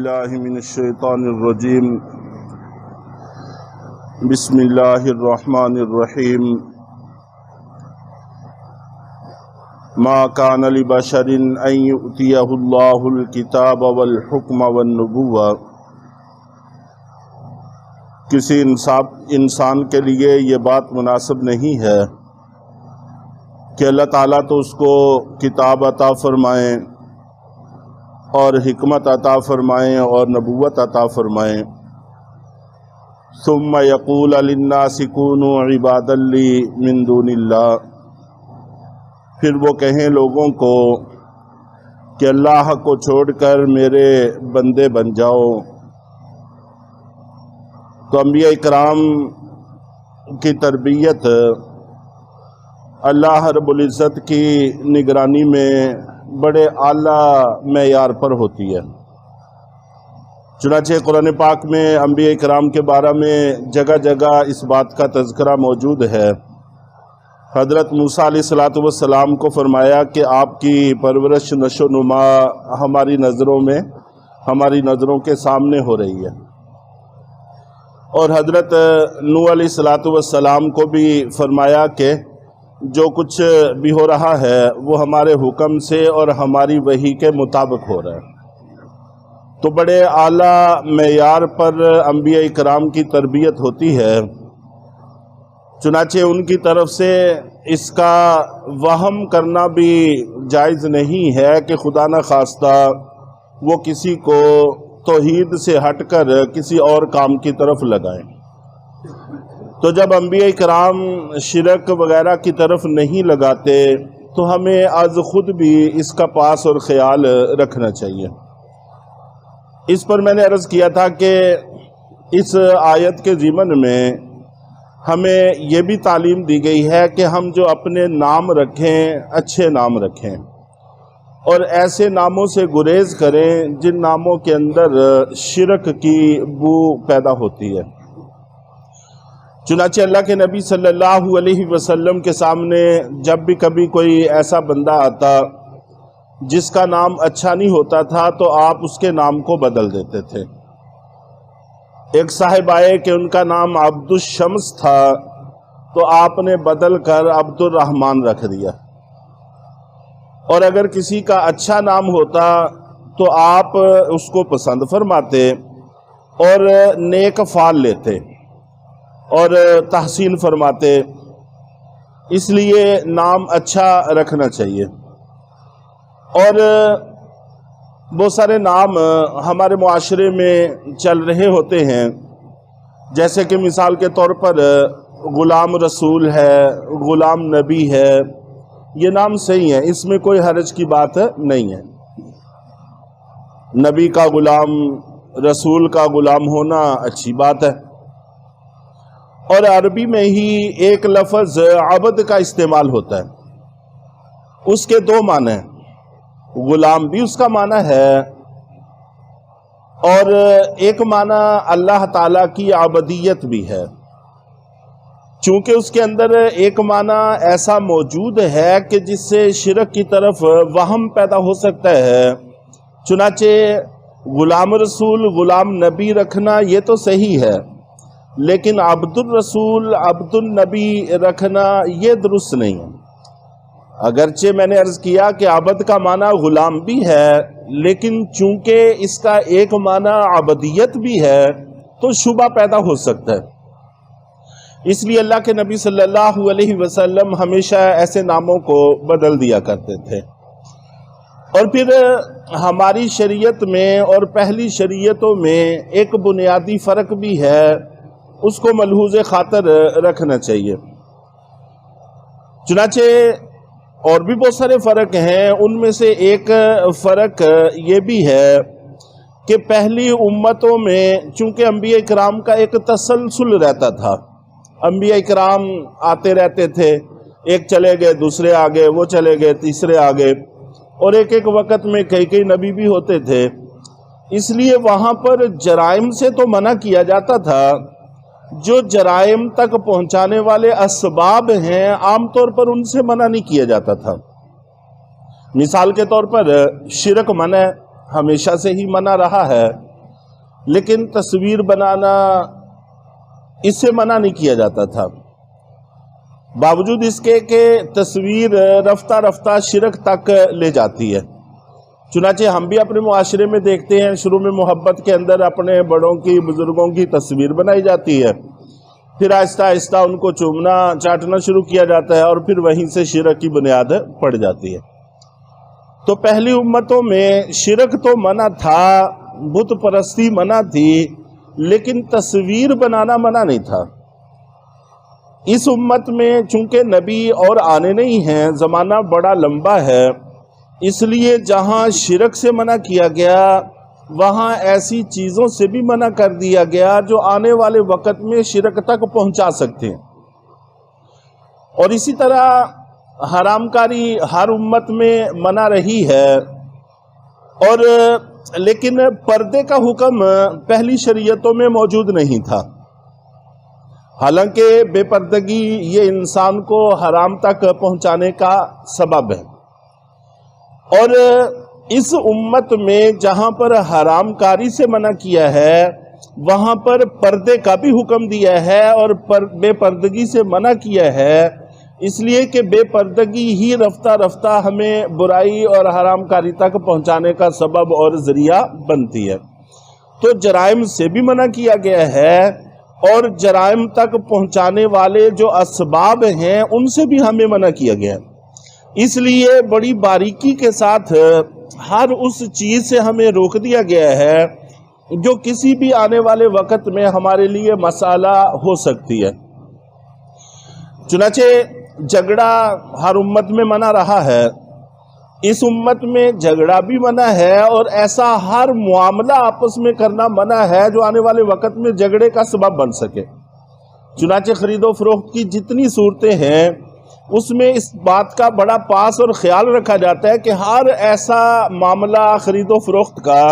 باللہ من الشیطان الرجیم بسم اللہ الرحمن الرحیم ما کان لبشر ان یؤتیہ اللہ الکتاب والحکم والنبوہ۔ کسی انسان کے لیے یہ بات مناسب نہیں ہے کہ اللہ تعالیٰ تو اس کو کتاب عطا فرمائیں اور حکمت عطا فرمائیں اور نبوت عطا فرمائیں، ثم یقول للناس کونوا عبادا لی من دون اللہ، پھر وہ کہیں لوگوں کو کہ اللہ کو چھوڑ کر میرے بندے بن جاؤ۔ تو انبیاء اکرام کی تربیت اللہ رب العزت کی نگرانی میں بڑے اعلیٰ معیار پر ہوتی ہے۔ چنانچہ قرآن پاک میں انبیاء اکرام کے بارے میں جگہ جگہ اس بات کا تذکرہ موجود ہے۔ حضرت موسیٰ علیہ السلام کو فرمایا کہ آپ کی پرورش نشو و نما ہماری ہماری نظروں کے سامنے ہو رہی ہے، اور حضرت نوح علیہ السلام کو بھی فرمایا کہ جو کچھ بھی ہو رہا ہے وہ ہمارے حکم سے اور ہماری وحی کے مطابق ہو رہا ہے۔ تو بڑے اعلیٰ معیار پر انبیاء اکرام کی تربیت ہوتی ہے، چنانچہ ان کی طرف سے اس کا وہم کرنا بھی جائز نہیں ہے کہ خدا نخواستہ وہ کسی کو توحید سے ہٹ کر کسی اور کام کی طرف لگائیں۔ تو جب انبیاء کرام شرک وغیرہ کی طرف نہیں لگاتے تو ہمیں از خود بھی اس کا پاس اور خیال رکھنا چاہیے۔ اس پر میں نے عرض کیا تھا کہ اس آیت کے ضمن میں ہمیں یہ بھی تعلیم دی گئی ہے کہ ہم جو اپنے نام رکھیں اچھے نام رکھیں، اور ایسے ناموں سے گریز کریں جن ناموں کے اندر شرک کی بو پیدا ہوتی ہے۔ چنانچہ اللہ کے نبی صلی اللہ علیہ وسلم کے سامنے جب بھی کبھی کوئی ایسا بندہ آتا جس کا نام اچھا نہیں ہوتا تھا تو آپ اس کے نام کو بدل دیتے تھے۔ ایک صاحب آئے کہ ان کا نام عبد الشمس تھا تو آپ نے بدل کر عبد الرحمن رکھ دیا، اور اگر کسی کا اچھا نام ہوتا تو آپ اس کو پسند فرماتے اور نیک فعل لیتے اور تحسین فرماتے، اس لیے نام اچھا رکھنا چاہیے۔ اور بہت سارے نام ہمارے معاشرے میں چل رہے ہوتے ہیں، جیسے کہ مثال کے طور پر غلام رسول ہے، غلام نبی ہے، یہ نام صحیح ہے، اس میں کوئی حرج کی بات نہیں ہے۔ نبی کا غلام، رسول کا غلام ہونا اچھی بات ہے، اور عربی میں ہی ایک لفظ عبد کا استعمال ہوتا ہے، اس کے دو معنی ہیں، غلام بھی اس کا معنی ہے اور ایک معنی اللہ تعالیٰ کی عبدیت بھی ہے۔ چونکہ اس کے اندر ایک معنی ایسا موجود ہے کہ جس سے شرک کی طرف وہم پیدا ہو سکتا ہے، چنانچہ غلام رسول، غلام نبی رکھنا یہ تو صحیح ہے، لیکن عبد الرسول، عبد النبی رکھنا یہ درست نہیں ہے۔ اگرچہ میں نے عرض کیا کہ عبد کا معنی غلام بھی ہے، لیکن چونکہ اس کا ایک معنی عبدیت بھی ہے تو شبہ پیدا ہو سکتا ہے۔ اس لیے اللہ کے نبی صلی اللہ علیہ وسلم ہمیشہ ایسے ناموں کو بدل دیا کرتے تھے۔ اور پھر ہماری شریعت میں اور پہلی شریعتوں میں ایک بنیادی فرق بھی ہے، اس کو ملحوظ خاطر رکھنا چاہیے۔ چنانچہ اور بھی بہت سارے فرق ہیں، ان میں سے ایک فرق یہ بھی ہے کہ پہلی امتوں میں چونکہ انبیاء اکرام کا ایک تسلسل رہتا تھا، انبیاء اکرام آتے رہتے تھے، ایک چلے گئے، دوسرے آگے، وہ چلے گئے، تیسرے آگے، اور ایک وقت میں کئی نبی بھی ہوتے تھے۔ اس لیے وہاں پر جرائم سے تو منع کیا جاتا تھا، جو جرائم تک پہنچانے والے اسباب ہیں عام طور پر ان سے منع نہیں کیا جاتا تھا۔ مثال کے طور پر شرک منع ہمیشہ سے ہی منع رہا ہے، لیکن تصویر بنانا اس سے منع نہیں کیا جاتا تھا، باوجود اس کے کہ تصویر رفتہ رفتہ شرک تک لے جاتی ہے۔ چنانچہ ہم بھی اپنے معاشرے میں دیکھتے ہیں، شروع میں محبت کے اندر اپنے بڑوں کی، بزرگوں کی تصویر بنائی جاتی ہے، پھر آہستہ آہستہ ان کو چومنا چاٹنا شروع کیا جاتا ہے، اور پھر وہیں سے شرک کی بنیاد پڑ جاتی ہے۔ تو پہلی امتوں میں شرک تو منع تھا، بت پرستی منع تھی، لیکن تصویر بنانا منع نہیں تھا۔ اس امت میں چونکہ نبی اور آنے نہیں ہیں، زمانہ بڑا لمبا ہے، اس لیے جہاں شرک سے منع کیا گیا وہاں ایسی چیزوں سے بھی منع کر دیا گیا جو آنے والے وقت میں شرک تک پہنچا سکتے ہیں۔ اور اسی طرح حرام کاری ہر امت میں منع رہی ہے، اور لیکن پردے کا حکم پہلی شریعتوں میں موجود نہیں تھا، حالانکہ بے پردگی یہ انسان کو حرام تک پہنچانے کا سبب ہے۔ اور اس امت میں جہاں پر حرام کاری سے منع کیا ہے وہاں پر پردے کا بھی حکم دیا ہے، اور بے پردگی سے منع کیا ہے، اس لیے کہ بے پردگی ہی رفتہ رفتہ ہمیں برائی اور حرام کاری تک پہنچانے کا سبب اور ذریعہ بنتی ہے۔ تو جرائم سے بھی منع کیا گیا ہے، اور جرائم تک پہنچانے والے جو اسباب ہیں ان سے بھی ہمیں منع کیا گیا ہے۔ اس لیے بڑی باریکی کے ساتھ ہر اس چیز سے ہمیں روک دیا گیا ہے جو کسی بھی آنے والے وقت میں ہمارے لیے مسئلہ ہو سکتی ہے۔ چنانچہ جھگڑا ہر امت میں منع رہا ہے، اس امت میں جھگڑا بھی منع ہے، اور ایسا ہر معاملہ آپس میں کرنا منع ہے جو آنے والے وقت میں جھگڑے کا سبب بن سکے۔ چنانچہ خرید و فروخت کی جتنی صورتیں ہیں اس میں اس بات کا بڑا پاس اور خیال رکھا جاتا ہے کہ ہر ایسا معاملہ خرید و فروخت کا،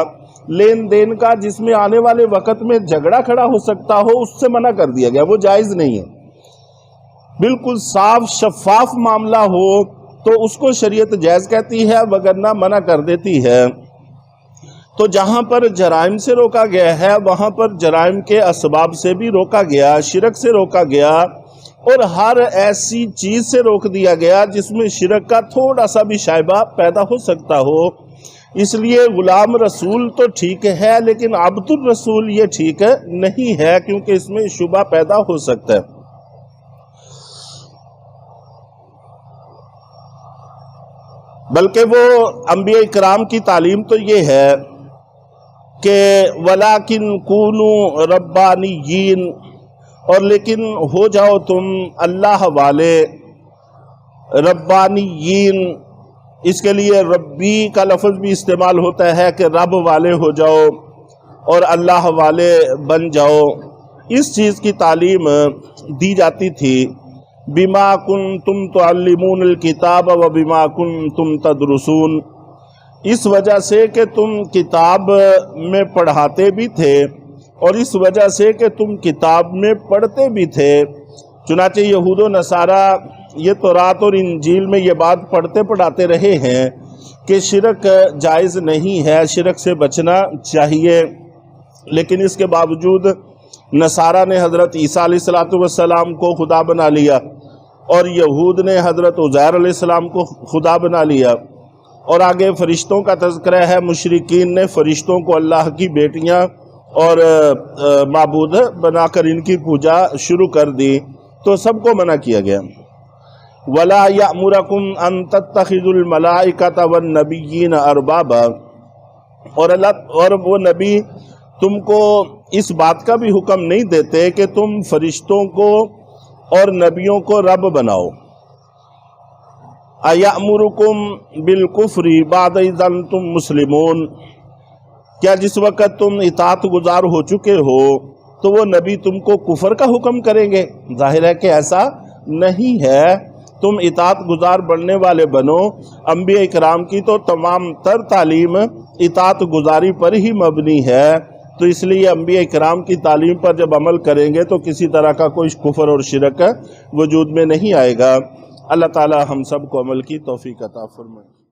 لین دین کا، جس میں آنے والے وقت میں جھگڑا کھڑا ہو سکتا ہو، اس سے منع کر دیا گیا، وہ جائز نہیں ہے۔ بالکل صاف شفاف معاملہ ہو تو اس کو شریعت جائز کہتی ہے، وگرنہ منع کر دیتی ہے۔ تو جہاں پر جرائم سے روکا گیا ہے وہاں پر جرائم کے اسباب سے بھی روکا گیا، شرک سے روکا گیا، اور ہر ایسی چیز سے روک دیا گیا جس میں شرک کا تھوڑا سا بھی شائبہ پیدا ہو سکتا ہو۔ اس لیے غلام رسول تو ٹھیک ہے، لیکن عبد الرسول یہ ٹھیک نہیں ہے، کیونکہ اس میں شبہ پیدا ہو سکتا ہے۔ بلکہ وہ انبیاء کرام کی تعلیم تو یہ ہے کہ وَلَٰكِن كُونُوا رَبَّانِيِّينَ، اور لیکن ہو جاؤ تم اللہ والے، ربانیین، اس کے لیے ربی کا لفظ بھی استعمال ہوتا ہے کہ رب والے ہو جاؤ اور اللہ والے بن جاؤ۔ اس چیز کی تعلیم دی جاتی تھی، بما کنتم تعلمون الکتاب و بما کنتم تدرسون، اس وجہ سے کہ تم کتاب میں پڑھاتے بھی تھے اور اس وجہ سے کہ تم کتاب میں پڑھتے بھی تھے۔ چنانچہ یہود و نصارہ یہ تورات اور انجیل میں یہ بات پڑھتے پڑھاتے رہے ہیں کہ شرک جائز نہیں ہے، شرک سے بچنا چاہیے، لیکن اس کے باوجود نصارہ نے حضرت عیسیٰ علیہ السلام کو خدا بنا لیا، اور یہود نے حضرت عزیر علیہ السلام کو خدا بنا لیا، اور آگے فرشتوں کا تذکرہ ہے، مشرکین نے فرشتوں کو اللہ کی بیٹیاں اور معبود بنا کر ان کی پوجا شروع کر دی، تو سب کو منع کیا گیا۔ وَلَا يَأْمُرَكُمْ أَن تَتَّخِذُوا الْمَلَائِكَةَ وَالنَّبِيِّينَ أَرْبَابًا، اور وہ نبی تم کو اس بات کا بھی حکم نہیں دیتے کہ تم فرشتوں کو اور نبیوں کو رب بناؤ۔ أَيَأْمُرُكُمْ بِالْكُفْرِ بَعْدَ إِذْ أَنْتُمْ مُسْلِمُونَ، کیا جس وقت تم اطاعت گزار ہو چکے ہو تو وہ نبی تم کو کفر کا حکم کریں گے؟ ظاہر ہے کہ ایسا نہیں ہے، تم اطاعت گزار بننے والے بنو۔ انبیاء کرام کی تو تمام تر تعلیم اطاعت گزاری پر ہی مبنی ہے، تو اس لیے انبیاء کرام کی تعلیم پر جب عمل کریں گے تو کسی طرح کا کوئی کفر اور شرک وجود میں نہیں آئے گا۔ اللہ تعالی ہم سب کو عمل کی توفیق عطا فرمائے۔